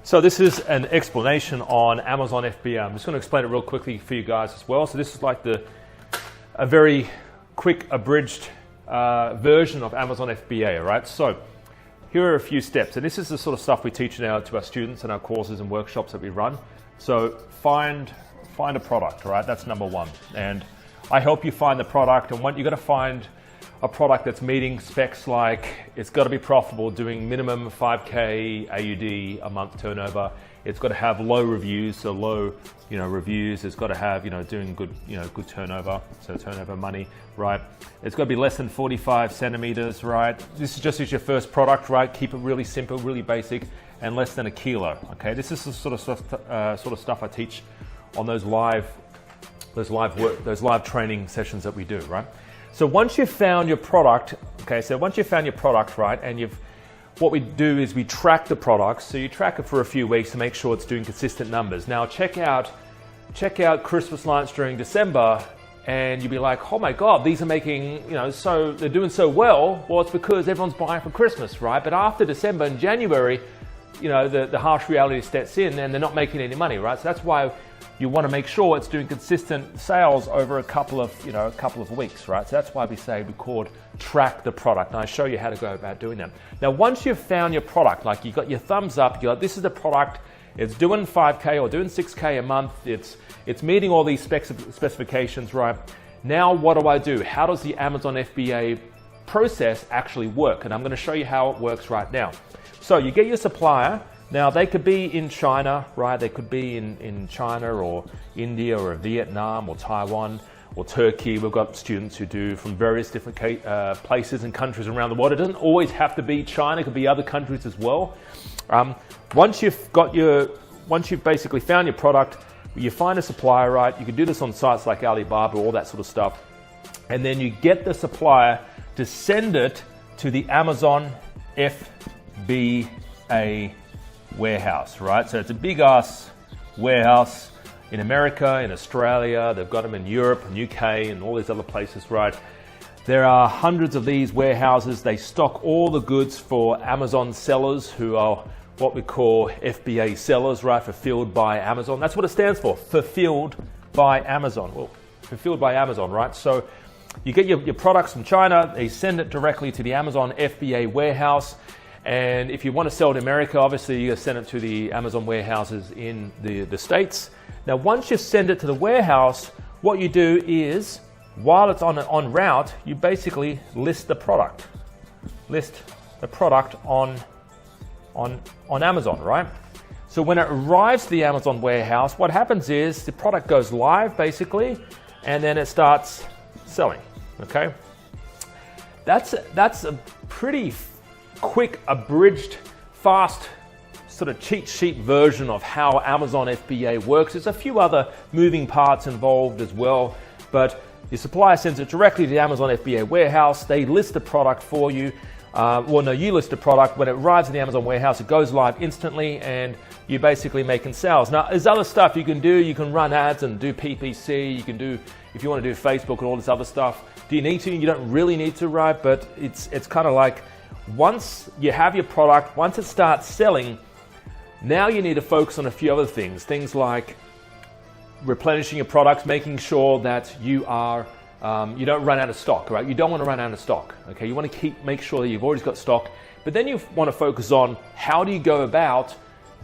So this is an explanation on Amazon FBA. I'm just going to explain it real quickly for you guys as well. So this is like a very quick abridged version of Amazon FBA, right? So here are a few steps, and this is the sort of stuff we teach now to our students in our courses and workshops that we run. So find a product, right? That's number one. And I help you find the product, and you've got to find a product that's meeting specs like it's got to be profitable, doing minimum 5K AUD a month turnover. It's got to have low reviews, so low, reviews. It's got to have, doing good, good turnover, so turnover money, right? It's got to be less than 45 centimeters, right? This is just as your first product, right? Keep it really simple, really basic, and less than a kilo. Okay, this is the sort of stuff I teach on those live training sessions that we do, right? So once you've found your product, right, and what we do is we track the product. So you track it for a few weeks to make sure it's doing consistent numbers. Now check out Christmas lunch during December, and you'll be like, oh my God, these are making, they're doing so well. Well, it's because everyone's buying for Christmas, right? But after December and January, the harsh reality sets in and they're not making any money, right? So that's why you want to make sure it's doing consistent sales over a couple of weeks, right? So that's why we track the product. And I show you how to go about doing that. Now, once you've found your product, like you got your thumbs up, this is the product, it's doing 5K or doing 6K a month, it's meeting all these specifications, right? Now, what do? How does the Amazon FBA process actually work? And I'm going to show you how it works right now. So you get your supplier. Now, they could be in China, right? They could be in China or India or Vietnam or Taiwan or Turkey. We've got students who do from various different places and countries around the world. It doesn't always have to be China. It could be other countries as well. Once you've basically found your product, you find a supplier, right? You can do this on sites like Alibaba, all that sort of stuff. And then you get the supplier to send it to the Amazon FBA warehouse, right? So it's a big ass warehouse in America, in Australia. They've got them in Europe and UK and all these other places, right? There are hundreds of these warehouses. They stock all the goods for Amazon sellers who are what we call FBA sellers, right? Fulfilled by Amazon. That's what it stands for, fulfilled by Amazon. Well, fulfilled by Amazon, right? So you get your products from China, they send it directly to the Amazon FBA warehouse. And if you want to sell to America, obviously you send it to the Amazon warehouses in the States. Now, once you send it to the warehouse, what you do is, while it's en route, you basically list the product. List the product on Amazon, right? So when it arrives to the Amazon warehouse, what happens is the product goes live basically, and then it starts selling, okay? That's a pretty quick, abridged, fast sort of cheat sheet version of how Amazon FBA works. There's a few other moving parts involved as well, but your supplier sends it directly to the Amazon FBA warehouse. They list the product for you. You list the product. When it arrives in the Amazon warehouse, it goes live instantly, and you're basically making sales. Now, there's other stuff you can do. You can run ads and do PPC. You can do, if you want to do Facebook and all this other stuff. Do you need to? You don't really need to, right? But it's kind of like, once you have your product, once it starts selling, now you need to focus on a few other things. Things like replenishing your products, making sure that you don't run out of stock, right? You don't want to run out of stock, okay? You want to make sure that you've always got stock, but then you want to focus on how do you go about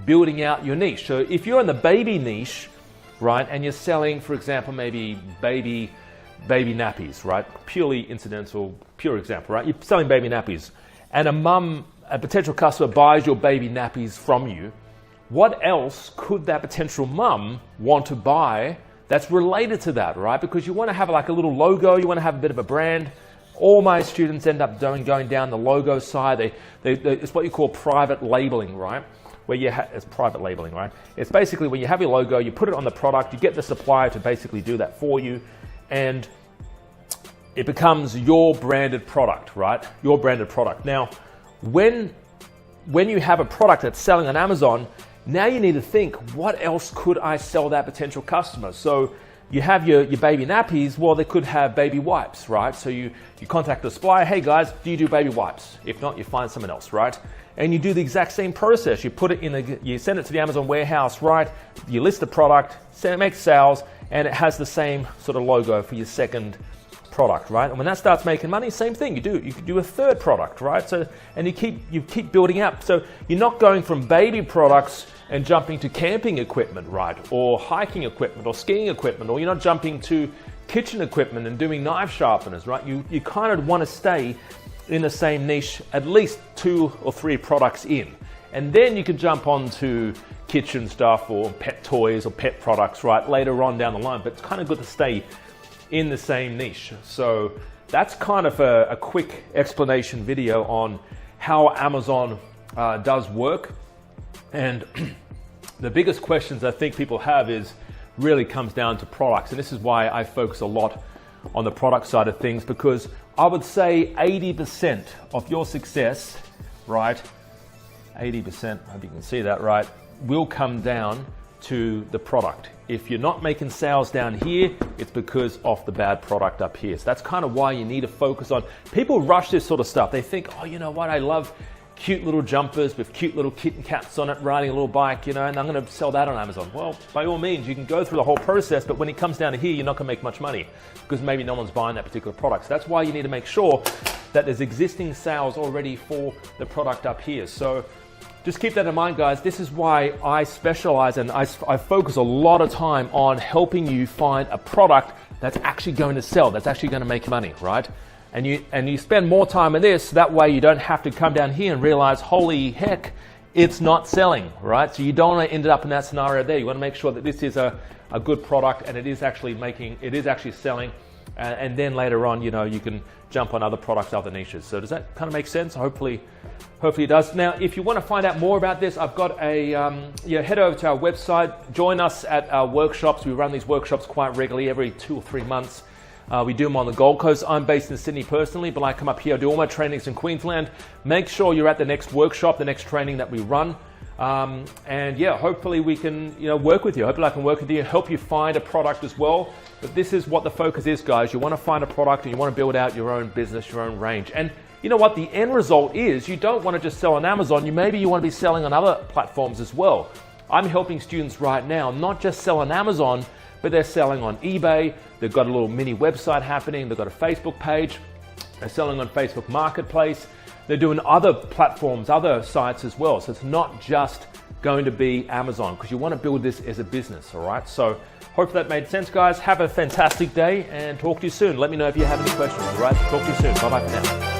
building out your niche. So if you're in the baby niche, right, and you're selling, for example, maybe baby nappies, right? Purely incidental, pure example, right? You're selling baby nappies, and a potential customer buys your baby nappies from you. What else could that potential mum want to buy that's related to that, right? Because you want to have like a little logo, you want to have a bit of a brand. All my students end up going down the logo side. It's what you call private labeling, right? It's private labeling, right? It's basically when you have your logo, you put it on the product, you get the supplier to basically do that for you, and it becomes your branded product, right? Your branded product. Now, when you have a product that's selling on Amazon, now you need to think, what else could I sell that potential customer? So you have your baby nappies, well, they could have baby wipes, right? So you contact the supplier, hey guys, do you do baby wipes? If not, you find someone else, right? and you do the exact same process. You put it in you send it to the Amazon warehouse, right? You list the product, make sales, and it has the same sort of logo for your second product, right? And when that starts making money, same thing. You could do a third product, right? So, and you keep building up. So you're not going from baby products and jumping to camping equipment, right? Or hiking equipment or skiing equipment, or you're not jumping to kitchen equipment and doing knife sharpeners, right? You kind of want to stay in the same niche, at least 2 or 3 products in. And then you can jump on to kitchen stuff or pet toys or pet products, right? Later on down the line, but it's kind of good to stay in the same niche. So that's kind of a quick explanation video on how Amazon does work. And the biggest questions I think people have really comes down to products. And this is why I focus a lot on the product side of things, because I would say 80% of your success, right? 80%, I hope you can see that, right? Will come down to the product. If you're not making sales down here, it's because of the bad product up here. So that's kind of why you need to focus on. People rush this sort of stuff. They think, oh, you know what? I love cute little jumpers with cute little kitten cats on it, riding a little bike, you know, and I'm going to sell that on Amazon. Well, by all means, you can go through the whole process, but when it comes down to here, you're not going to make much money because maybe no one's buying that particular product. So that's why you need to make sure that there's existing sales already for the product up here. So just keep that in mind, guys. This is why I specialize and I focus a lot of time on helping you find a product that's actually going to sell, that's actually going to make money, right? And you spend more time in this, that way you don't have to come down here and realize, holy heck, it's not selling, right? So you don't want to end up in that scenario there. You want to make sure that this is a good product and it is actually selling. And then later on, you know, you can jump on other products, other niches. So does that kind of make sense? Hopefully it does. Now, if you want to find out more about this, I've got head over to our website. Join us at our workshops. We run these workshops quite regularly, every 2 or 3 months. We do them on the Gold Coast. I'm based in Sydney personally, but I come up here, I do all my trainings in Queensland. Make sure you're at the next workshop, the next training that we run. And yeah, hopefully we can work with you. Hopefully I can work with you and help you find a product as well. But this is what the focus is, guys. You want to find a product and you want to build out your own business, your own range. And you know what? The end result is you don't want to just sell on Amazon. Maybe you want to be selling on other platforms as well. I'm helping students right now not just sell on Amazon, but they're selling on eBay. They've got a little mini website happening. They've got a Facebook page. They're selling on Facebook Marketplace. They're doing other platforms, other sites as well. So it's not just going to be Amazon, because you want to build this as a business, all right? So hopefully that made sense, guys. Have a fantastic day and talk to you soon. Let me know if you have any questions, all right? Talk to you soon. Bye-bye for now.